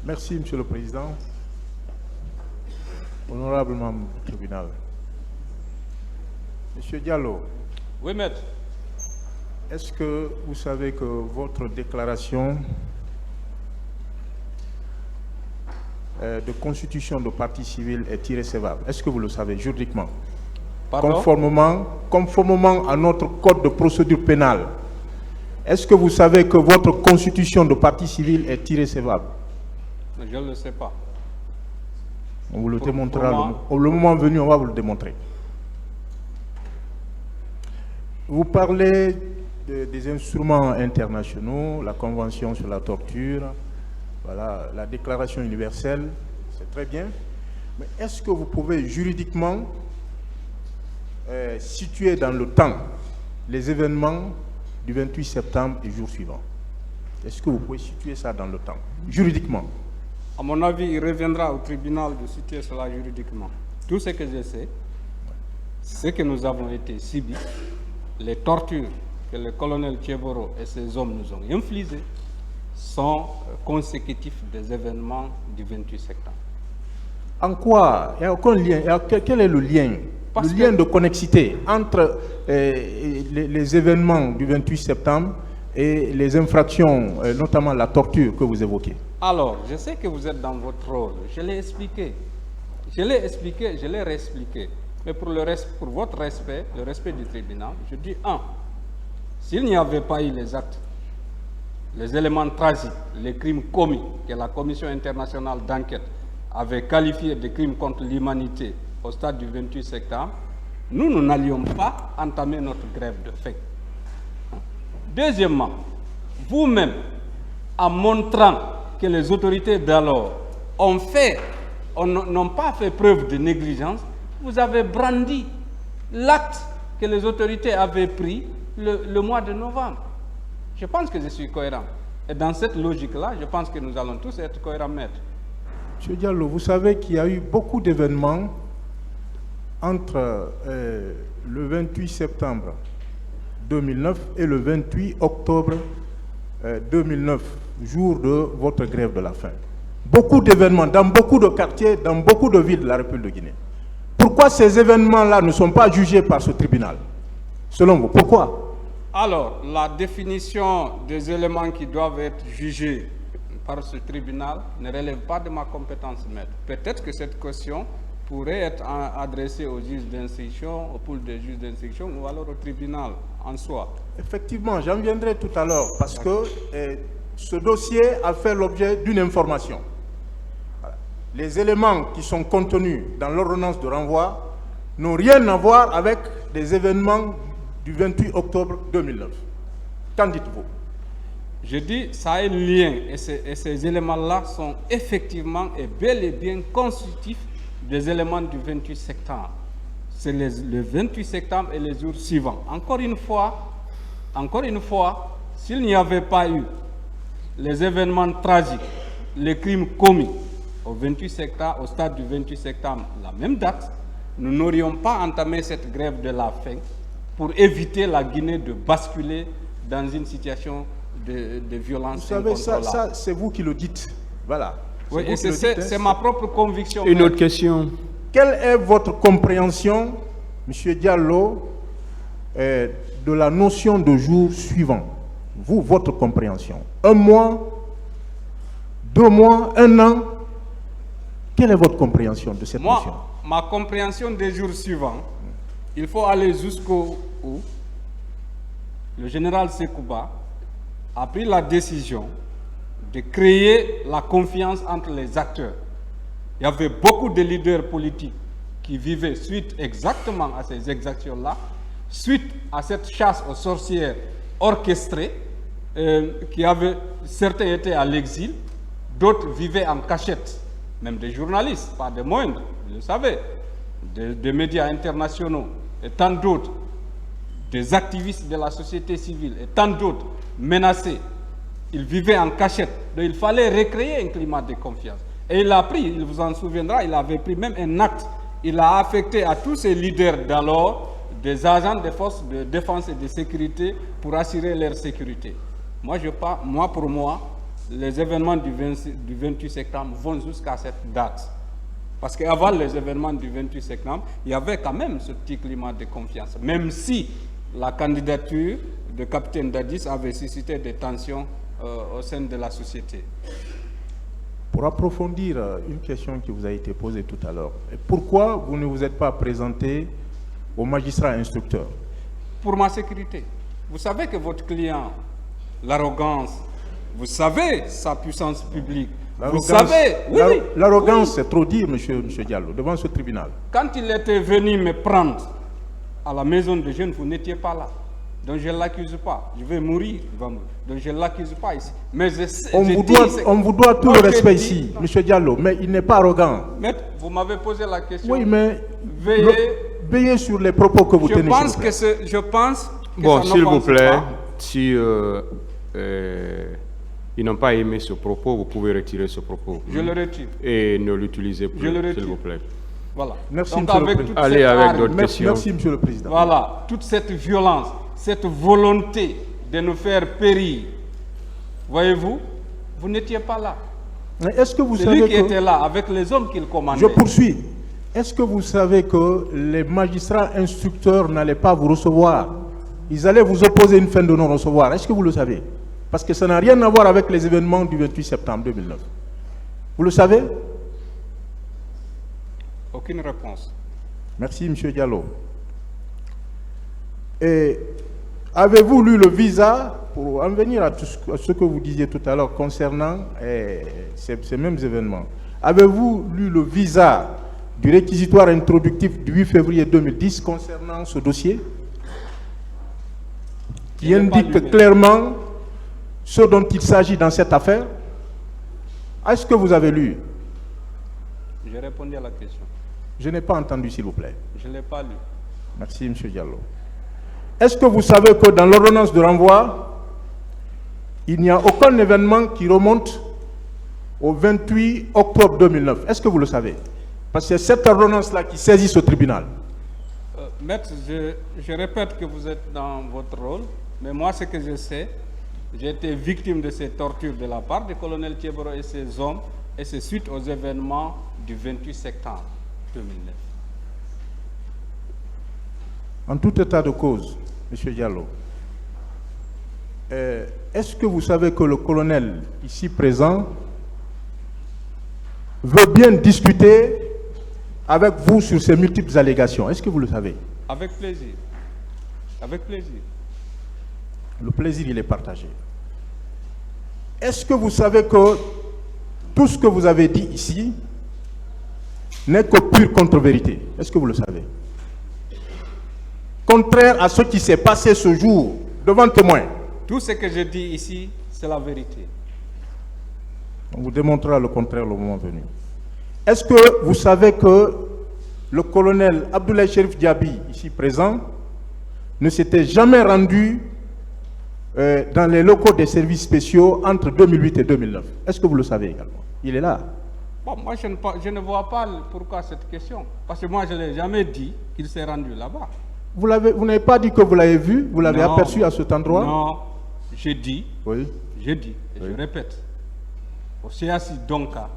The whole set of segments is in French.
Merci, Monsieur le Président. Honorable membre du tribunal. Monsieur Diallo. Oui, maître. Est-ce que vous savez que votre déclaration de constitution de parti civil est irrécevable? Est-ce que vous le savez juridiquement? Pardon? Conformément à notre code de procédure pénale, est-ce que vous savez que votre constitution de parti civil est irrécevable? Je ne le sais pas. On vous le démontrera. Le moment venu, on va vous le démontrer. Vous parlez des instruments internationaux, la Convention sur la torture, voilà, la Déclaration universelle, c'est très bien. Mais est-ce que vous pouvez juridiquement situer dans le temps les événements du 28 septembre et jour suivant? Est-ce que vous pouvez situer ça dans le temps, juridiquement? À mon avis, il reviendra au tribunal de situer cela juridiquement. Tout ce que je sais, c'est que nous avons été subis, les tortures que le colonel Tcheboro et ses hommes nous ont infligées sont consécutifs des événements du 28 septembre. En quoi? Il n'y a aucun lien. Quel est le lien? Le lien de connexité entre les événements du 28 septembre et les infractions, notamment la torture que vous évoquez. Alors, je sais que vous êtes dans votre rôle. Je l'ai expliqué. Je l'ai réexpliqué. Mais pour votre respect, le respect du tribunal, je dis s'il n'y avait pas eu les actes, les éléments tragiques, les crimes commis que la Commission internationale d'enquête avait qualifiés de crimes contre l'humanité au stade du 28 septembre, nous n'allions pas entamer notre grève de faim. Deuxièmement, vous-même, en montrant que les autorités d'alors n'ont pas fait preuve de négligence, vous avez brandi l'acte que les autorités avaient pris le mois de novembre. Je pense que je suis cohérent. Et dans cette logique-là, je pense que nous allons tous être cohérents, maître. M. Diallo, vous savez qu'il y a eu beaucoup d'événements entre le 28 septembre 2009 et le 28 octobre 2009, jour de votre grève de la faim. Beaucoup d'événements dans beaucoup de quartiers, dans beaucoup de villes de la République de Guinée. Pourquoi ces événements-là ne sont pas jugés par ce tribunal? Selon vous, pourquoi? Alors, la définition des éléments qui doivent être jugés par ce tribunal ne relève pas de ma compétence, maître. Peut-être que cette question pourrait être adressée aux juges d'instruction, au pool des juges d'instruction ou alors au tribunal en soi. Effectivement, j'en viendrai tout à l'heure parce que ce dossier a fait l'objet d'une information. Voilà. Les éléments qui sont contenus dans l'ordonnance de renvoi n'ont rien à voir avec les événements du 28 octobre 2009. Qu'en dites-vous? Je dis ça a un lien et ces éléments-là sont effectivement et bel et bien constitutifs des éléments du 28 septembre. C'est le 28 septembre et les jours suivants. Encore une fois, s'il n'y avait pas eu les événements tragiques, les crimes commis au 28 septembre, au stade du 28 septembre, la même date, nous n'aurions pas entamé cette grève de la faim pour éviter la Guinée de basculer dans une situation de violence. Vous savez, ça c'est vous qui le dites. Voilà. Oui, et c'est ma propre conviction. Une autre question. Quelle est votre compréhension, M. Diallo, de la notion de jour suivant? Vous, votre compréhension. 1 mois, 2 mois, 1 an. Quelle est votre compréhension de cette notion? Ma compréhension des jours suivants, il faut aller jusqu'au où le général Sekouba a pris la décision de créer la confiance entre les acteurs. Il y avait beaucoup de leaders politiques qui vivaient suite exactement à ces exactions-là, suite à cette chasse aux sorcières orchestrée, certains étaient à l'exil, d'autres vivaient en cachette, même des journalistes, pas des moindres, vous le savez, des médias internationaux, et tant d'autres, des activistes de la société civile, et tant d'autres menacés. Ils vivaient en cachette, donc il fallait recréer un climat de confiance. Et il a pris, il vous en souviendra, il avait pris même un acte, il a affecté à tous ces leaders d'alors des agents des forces de défense et de sécurité pour assurer leur sécurité. Pour moi, les événements du 28 septembre vont jusqu'à cette date. Parce qu'avant les événements du 28 septembre, il y avait quand même ce petit climat de confiance, même si la candidature de capitaine Dadis avait suscité des tensions au sein de la société. Pour approfondir une question qui vous a été posée tout à l'heure, pourquoi vous ne vous êtes pas présenté au magistrat instructeur? Pour ma sécurité. Vous savez que votre client, l'arrogance, vous savez sa puissance publique. Vous savez, oui, l'arrogance, c'est trop dire, monsieur Diallo, devant ce tribunal. Quand il était venu me prendre à la maison de jeunes, vous n'étiez pas là. Donc je ne l'accuse pas. Je vais mourir. Donc je ne l'accuse pas ici. Mais on vous doit tout le respect ici, monsieur Diallo, mais il n'est pas arrogant. Maître, vous m'avez posé la question. Oui, mais veillez sur les propos que vous tenez. Je pense que bon, s'il vous plaît, pas. Si ils n'ont pas aimé ce propos, vous pouvez retirer ce propos. Je le retire. Et ne l'utilisez plus, s'il vous plaît. Voilà. Merci, donc, monsieur avec le président. Allez avec d'autres questions. Merci, monsieur le président. Voilà, toute cette violence, cette volonté de nous faire périr, voyez-vous, vous n'étiez pas là. Est-ce que vous C'est savez lui qui était là, avec les hommes qu'il commandait. Je poursuis. Est-ce que vous savez que les magistrats instructeurs n'allaient pas vous recevoir? Ils allaient vous opposer une fin de non-recevoir. Est-ce que vous le savez? Parce que ça n'a rien à voir avec les événements du 28 septembre 2009. Vous le savez? Aucune réponse. Merci, M. Diallo. Et avez-vous lu le visa, pour en venir à ce que vous disiez tout à l'heure concernant ces mêmes événements, avez-vous lu le visa du réquisitoire introductif du 8 février 2010 concernant ce dossier, qui indique clairement ce dont il s'agit dans cette affaire? Est-ce que vous avez lu? J'ai répondu à la question. Je n'ai pas entendu, s'il vous plaît. Je ne l'ai pas lu. Merci, M. Diallo. Est-ce que vous savez que dans l'ordonnance de renvoi, il n'y a aucun événement qui remonte au 28 octobre 2009? Est-ce que vous le savez? Parce que c'est cette ordonnance-là qui saisit ce tribunal. Maître, je répète que vous êtes dans votre rôle, mais moi, ce que je sais, j'ai été victime de ces tortures de la part du colonel Thieboro et ses hommes, et c'est suite aux événements du 28 septembre 2009. En tout état de cause, M. Diallo, est-ce que vous savez que le colonel ici présent veut bien discuter avec vous sur ces multiples allégations? Est-ce que vous le savez? Avec plaisir. Avec plaisir. Le plaisir, il est partagé. Est-ce que vous savez que tout ce que vous avez dit ici n'est que pure contre-vérité? Est-ce que vous le savez? Contraire à ce qui s'est passé ce jour devant témoin. Tout ce que je dis ici, c'est la vérité. On vous démontrera le contraire le moment venu. Est-ce que vous savez que le colonel Abdoulaye Cherif Diaby, ici présent, ne s'était jamais rendu dans les locaux des services spéciaux entre 2008 et 2009? Est-ce que vous le savez également? Il est là. Bon, moi, je ne vois pas pourquoi cette question. Parce que moi, je ne l'ai jamais dit qu'il s'est rendu là-bas. Vous n'avez pas dit que vous l'avez vu, vous l'avez aperçu à cet endroit? Non, j'ai dit, oui. J'ai dit, et je répète, au CAC Donka,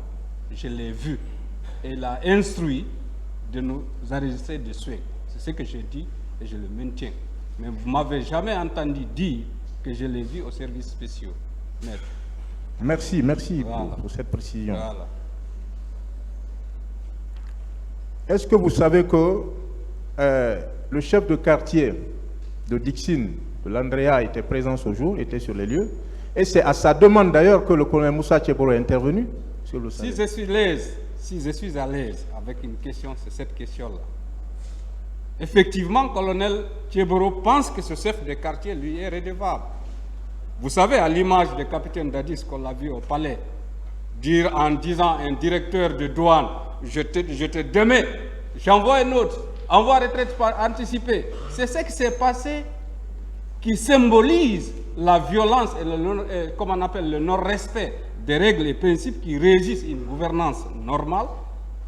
je l'ai vu, et il a instruit de nous enregistrer des souhaits. C'est ce que j'ai dit, et je le maintiens. Mais vous ne m'avez jamais entendu dire que je l'ai vu aux services spéciaux. Maître. Merci voilà. pour cette précision. Voilà. Est-ce que vous savez que le chef de quartier de Dixine, de l'Andrea, était présent ce jour, était sur les lieux, et c'est à sa demande d'ailleurs que le colonel Moussa Thieboro est intervenu? Si je suis à l'aise avec une question, c'est cette question-là. Effectivement, colonel Thieboro pense que ce chef de quartier lui est redevable. Vous savez, à l'image du capitaine Dadis qu'on l'a vu au palais, dire en disant à un directeur de douane, je te demande, j'envoie un autre, envoie retraite anticipée. C'est ce qui s'est passé qui symbolise la violence et comme on appelle le non-respect des règles et principes qui régissent une gouvernance normale.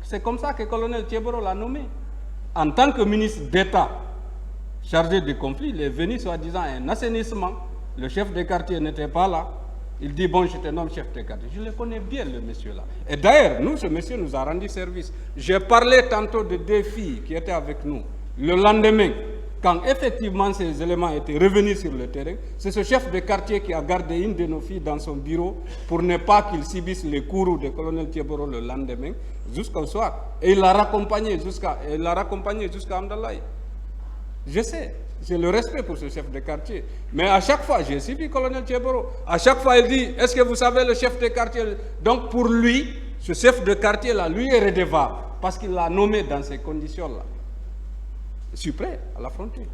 C'est comme ça que le colonel Thieboro l'a nommé. En tant que ministre d'État chargé du conflit, il est venu soi-disant à un assainissement. Le chef de quartier n'était pas là. Il dit, bon, je te nomme chef de quartier. Je le connais bien, le monsieur là. Et d'ailleurs, nous, ce monsieur nous a rendu service. J'ai parlé tantôt de 2 filles qui étaient avec nous. Le lendemain, quand effectivement ces éléments étaient revenus sur le terrain, c'est ce chef de quartier qui a gardé une de nos filles dans son bureau pour ne pas qu'il subisse les courroux du colonel Thieboro le lendemain, jusqu'au soir. Et il l'a raccompagné jusqu'à Amdalaï. Je sais, j'ai le respect pour ce chef de quartier. Mais à chaque fois, j'ai suivi le colonel Thieboro. À chaque fois, il dit, est-ce que vous savez le chef de quartier? Donc pour lui, ce chef de quartier-là, lui est redevable, parce qu'il l'a nommé dans ces conditions-là. Je suis prêt à l'affronter.